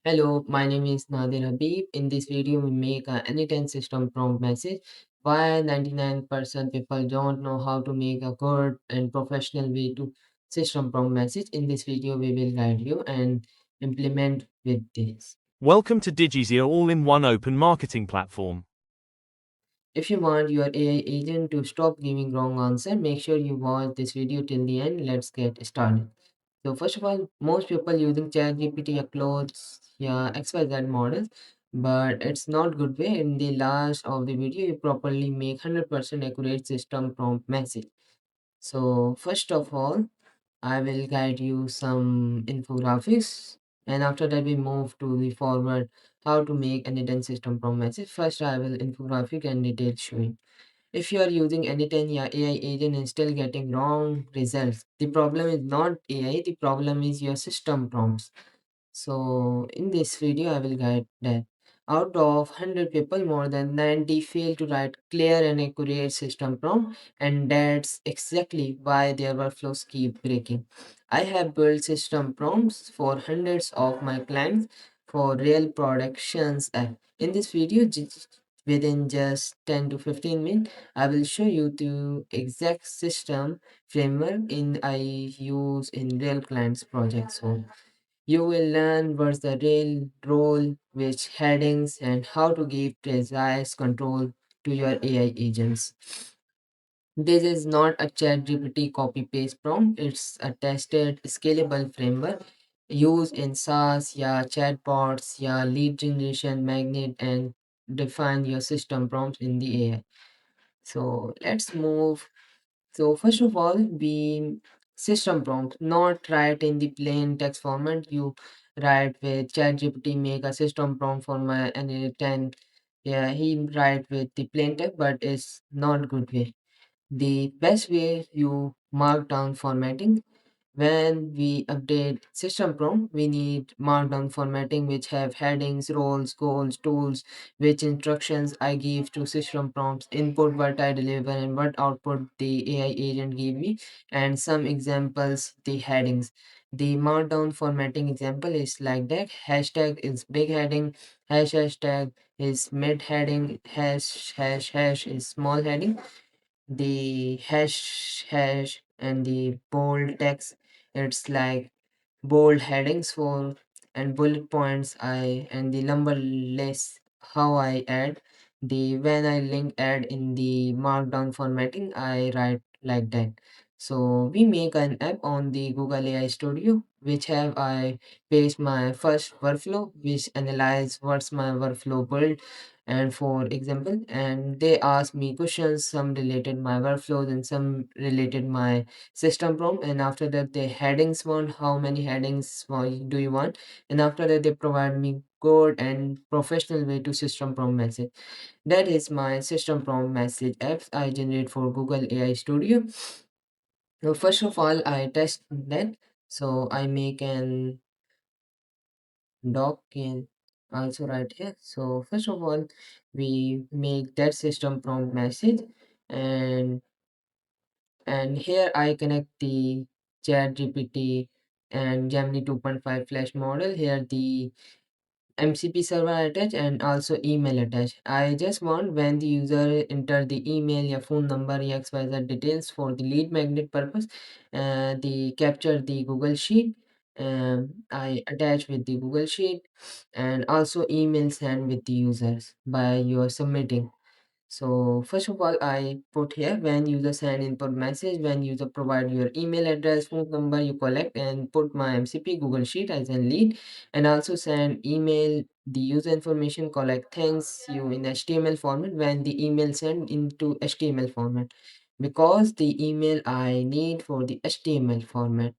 Hello, my name is Nadir Habib. In this video, we make a n8n system prompt message. Why 99% people don't know how to make a good and professional way to system prompt message. In this video, we will guide you and implement with this. Welcome to Digizier all-in-one open marketing platform. If you want your AI agent to stop giving wrong answer, make sure you watch this video till the end. Let's get started. So first of all, most people using ChatGPT uploads XYZ models, but it's not good way. In the last of the video, you properly make 100% accurate system prompt message. So first of all, I will guide you some infographics, and after that we move to the forward how to make an hidden system prompt message. First, I will infographic and detail showing. If you are using n8n या AI agent and still getting wrong results, the problem is not AI, the problem is your system prompts. So in this video, I will guide that. Out of 100 people, more than 90 fail to write clear and accurate system prompt, and that's exactly why their workflows keep breaking. I have built system prompts for hundreds of my clients for real productions app. In this video, within just 10 to 15 minutes, I will show you the exact system framework in I use in real clients projects. So you will learn what's the real role, which headings, and how to give precise control to your AI agents. This is not a ChatGPT copy paste prompt, it's a tested, scalable framework used in SaaS, chatbots, lead generation, magnet, and define your system prompts in the AI. So let's move. So first of all, we system prompt, not write in the plain text format. You write with ChatGPT, make a system prompt for my n8n. Yeah, he write with the plain text, but it's not good way. The best way you mark down formatting. When we update system prompt, we need markdown formatting which have headings, roles, goals, tools, which instructions I give to system prompts, input what I deliver and what output the AI agent give me, and some examples, the headings. The markdown formatting example is like that. Hashtag is big heading, hashtag is mid heading, hash is small heading, the hash and the bold text, it's like bold headings for and bullet points I and the number less how I add the when I link add in the markdown formatting I write like that. So we make an app on the Google AI Studio which have I paste my first workflow which analyze what's my workflow build, and for example, and they ask me questions, some related my workflows and some related my system prompt, and after that the headings want how many headings do you want, and after that they provide me code and professional way to system prompt message. That is my system prompt message apps I generate for Google AI Studio. So first of all I test that, so I make an doc in also right here. So first of all we make that system prompt message, and here I connect the chat GPT and Gemini 2.5 flash model. Here the MCP server attached and also email attached. I just want when the user enter the email, your phone number, your XYZ details for the lead magnet purpose, the capture the Google Sheet. I attach with the Google Sheet and also email send with the users by your submitting. So first of all, I put here when user send input message, when user provide your email address, phone number, you collect and put my MCP Google Sheet as a lead, and also send email the user information, collect thanks you in HTML format when the email send into HTML format, because the email I need for the HTML format.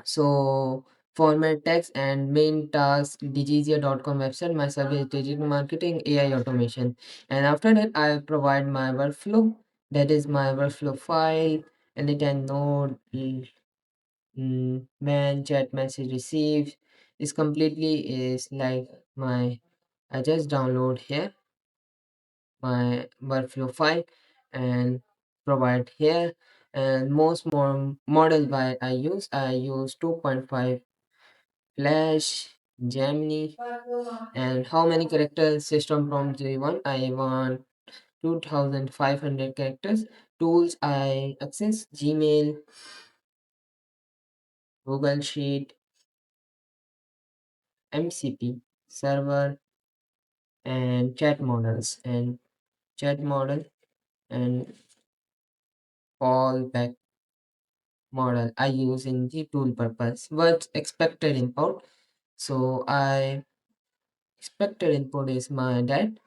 So format text and main task digizier.com website, my service digital marketing AI automation, and after that I provide my workflow, that is my workflow file, and it can node when chat message received is completely is like my I just download here my workflow file and provide here, and most more model by I use 2.5 flash Gemini. And how many characters system prompt do you want? I want 2500 characters. Tools I access Gmail, Google Sheet, MCP, server, and chat model and fallback model I use in the tool purpose. What's expected input? So I expected input is my dad.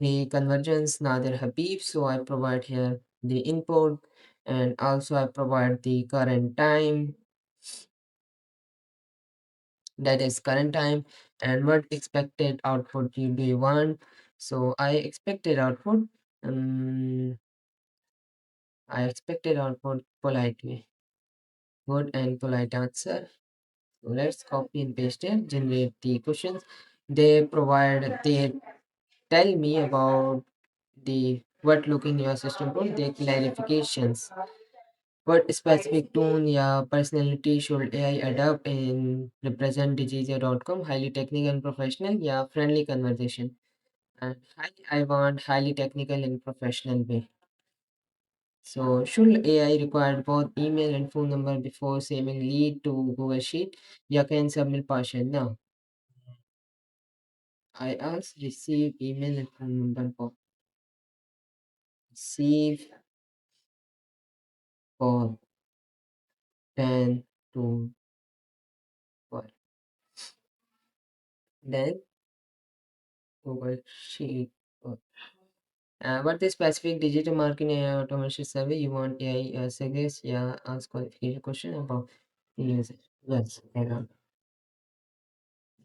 The convergence Nadir Habib. So I provide here the input and also I provide the current time, that is current time, and what expected output you do you want. So I expected output politely. Good and polite answer. So let's copy and paste it, generate the questions. They tell me about the what looking your system for the clarifications. What specific tone या personality should AI adopt in represent Digizier.com? Highly technical and professional, yeah, friendly conversation. And I want highly technical and professional way. So should AI require both email and phone number before saving lead to Google Sheet? You can submit partial now. I asked receive email and phone number for receive for 10 to 1. Then Google Sheet. What the specific digital marketing and automation survey you want AI suggest? Yeah, ask qualification question about the user. Yes, I got.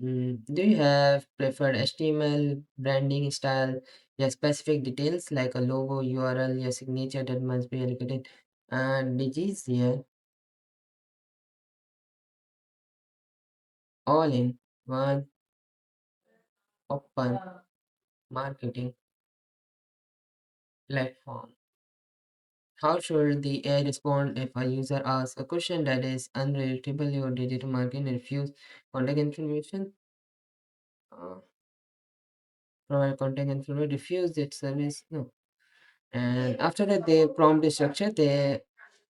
Do you have preferred HTML branding style? Yeah, specific details like a logo, URL, your signature that must be allocated. And Digizier all in one open marketing platform. How should the AI respond if a user asks a question that is unrelatable or digital marketing and refuse contact information? Uh, Provide contact information, refuse that service? No. And after that, they prompt the structure. They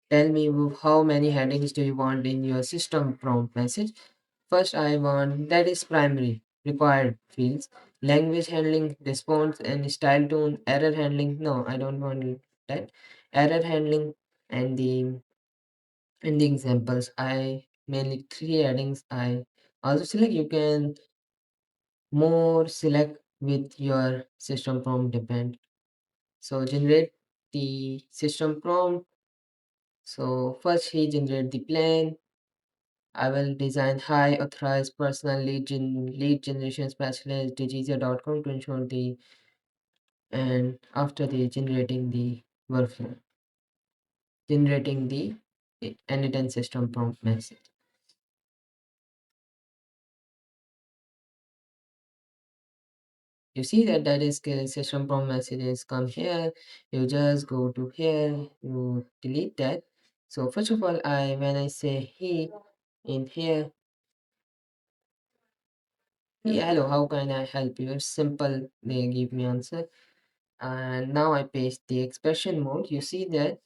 tell me how many headings do you want in your system prompt message. First, I want that is primary required fields, language handling, response, and style tone, error handling. No, I don't want that. Error handling and the examples. I mainly three headings. I also select. You can more select with your system prompt depend. So generate the system prompt. So first he generate the plan. I will design high authorized personal lead generation specialist Digizier.com to ensure the and after the generating the workflow, generating the n8n system prompt message. You see that is system prompt messages come here. You just go to here, you delete that. So first of all, when I say he in here, yeah, hello, how can I help you? It's simple, they give me answer. And now I paste the expression mode. You see that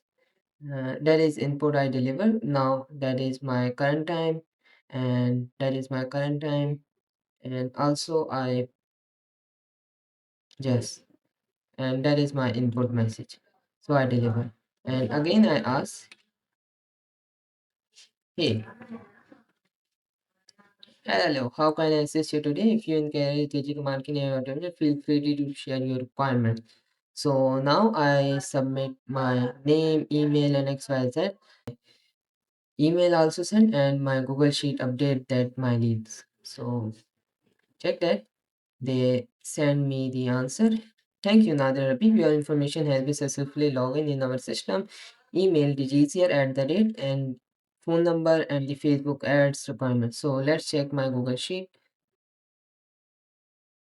that is input I deliver. Now that is my current time, and that is my current time. And also I just, and that is my input message. So I deliver. And again I ask, hey, hello, how can I assist you today? If you encourage digital marketing or automation, feel free to share your requirements. So now I submit my name, email, and XYZ. Email also sent and my Google Sheet update that my leads. So check that. They send me the answer. Thank you, Nadir Rabib. Your information has been successfully logged in our system. Email Digizier at the rate and phone number and the Facebook ads requirement. So let's check my Google Sheet.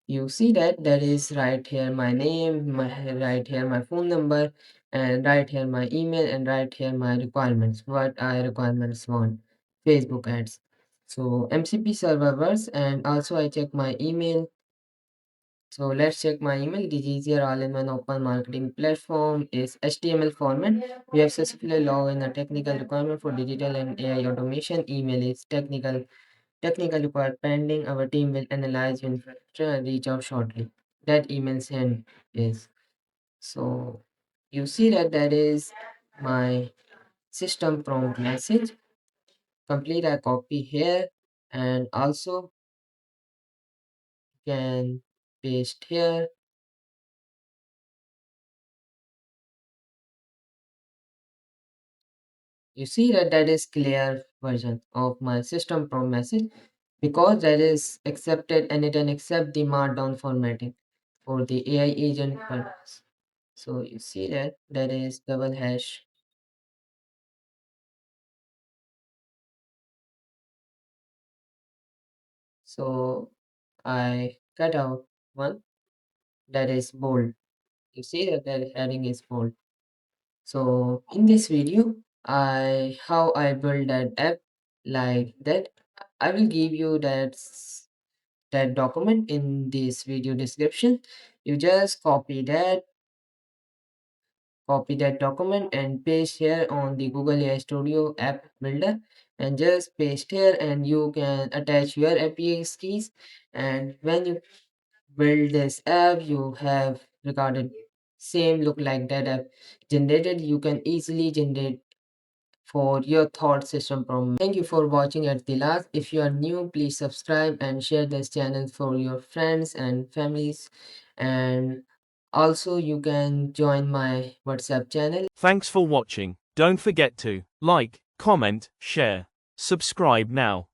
You see that is right here my name, right here my phone number, and right here my email, and right here my requirements. What I requirements want. Facebook ads. So MCP servers, and also I check my email. So let's check my email. Digizier all-in-one open marketing platform is HTML format. We have successfully logged in a technical requirement for digital and AI automation. Email is technical required pending. Our team will analyze your infrastructure and reach out shortly. That email sent is. So you see that is my system prompt message. Complete a copy here, and also can paste here. You see that is clear version of my system prompt message, because that is accepted and it can accept the markdown formatting for the AI agent purpose. So you see that is double hash. So I cut out one that is bold. You see that heading is bold. So in this video, how I build that app like that. I will give you that document in this video description. You just copy that document and paste here on the Google AI Studio app builder, and just paste here, and you can attach your API keys. And when you build this app, you have recorded same look like that app generated. You can easily generate for your thought system problem. Thank you for watching at the last. If you are new, please subscribe and share this channel for your friends and families. And also you can join my WhatsApp channel. Thanks for watching. Don't forget to like, comment, share, subscribe now.